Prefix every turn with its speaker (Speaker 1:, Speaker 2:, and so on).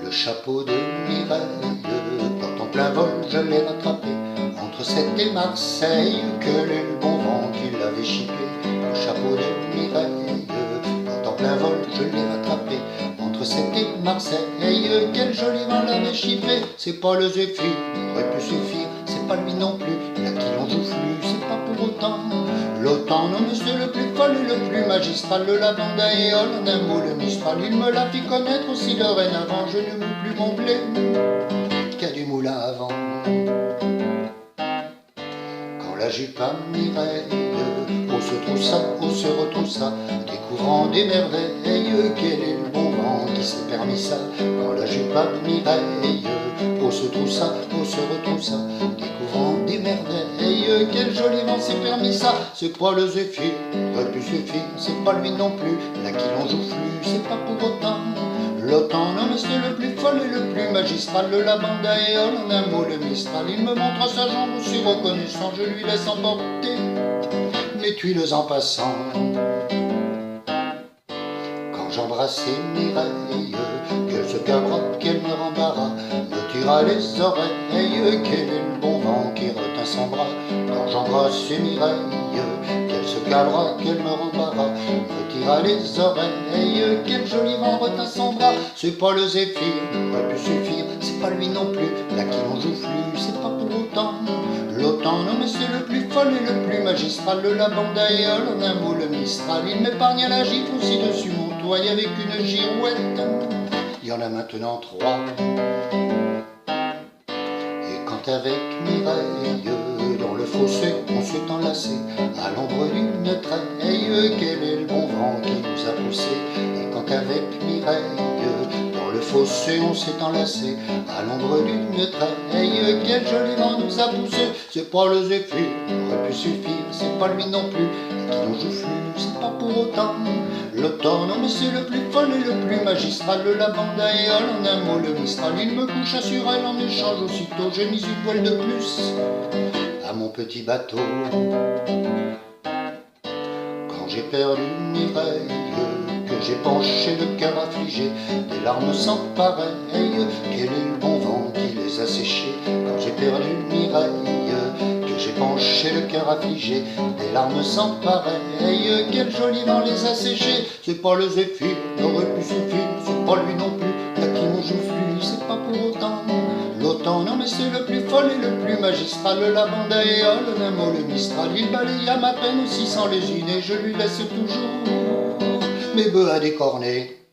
Speaker 1: Le chapeau de Mireille, quand en plein vol je l'ai rattrapé, entre Sète et Marseille, quel est le bon vent qui l'avait chippé. Le chapeau de Mireille, quand en plein vol je l'ai rattrapé, entre Sète et Marseille, quel joli vent l'avait chippé. C'est pas le Zéphyr, il aurait pu suffire, c'est pas lui non plus, là qui l'on joue flux, c'est pas pour autant. L'automne, monsieur le plus fol et le plus magistral, le lavandaïole, en un mot le Mistral, il me l'a fit connaître aussi dorénavant, je ne moule plus mon blé qu'à du moulin à vent. Quand la jupe à Mireille, on se troussa, on se retroussa, découvrant des merveilles, quel est le bon vent qui s'est permis ça. Quand la jupe à Mireille, on se troussa, on se retroussa, découvrant des merveilles, quel joli vent s'est permis ça. C'est pas le Zéphyr, aurait pu suffire, c'est pas lui non plus, là qui l'on joue flux, c'est pas pour autant. L'automne, monsieur le plus fol et le plus magistral, le lavandaïole, en un mot le Mistral, il me montra sa jambe aussi reconnaissant, je lui laisse emporter mes tuiles en passant. Quand j'embrassai Mireille, qu'elle se cabra, qu'elle me rembarra, me tira les oreilles, quel est le bon vent qui retint son bras. Quand j'embrassai Mireille, qu'elle se cabra, qu'elle me rembarra, me tira les oreilles, quel joli vent retint son bras. C'est pas le Zéphyr, aurait pu suffire, c'est pas lui non plus, là qui l'on joue flux, c'est pas pour autant. L'automne, mais c'est le plus fol et le plus magistral, le lavandaïole, en un mot le Mistral, il m'épargna la gifle aussi dessus mon toit avec une girouette, il y en a maintenant 3. Et quand avec Mireille, dans le fossé, on s'est enlacé, à l'ombre d'une treille, quel est le bon vent qui nous a poussé. Et quand avec Mireille, dans le fossé, on s'est enlacé, à l'ombre d'une treille, quel joli vent nous a poussé. C'est pas le Zéphyr, aurait pu suffire, c'est pas lui non plus, qui nous joue flux, c'est pas pour autant. L'automne, mais c'est le plus fol et le plus magistral, le lavandaïole, en un mot le Mistral, il me coucha sur elle en échange aussitôt, j'ai mis une voile de plus à mon petit bateau. Quand j'ai perdu Mireille, que j'ai penché le cœur affligé, des larmes sans pareilles, quel est le bon vent qui les a séchées. Quand j'ai perdu Mireille, que j'ai penché le cœur affligé, des larmes sans pareilles, quel joli vent les a séchées. C'est pas le Zéphyr, n'aurait pu suffire, c'est pas lui non plus, là qui m'en joue flux, c'est pas pour autant. L'automne, mais c'est le plus fol et le plus magistral, le lavandaïole, d'un mot le Mistral, il balaya ma peine aussi sans lésiner, je lui laisse toujours mes bœufs à décorner.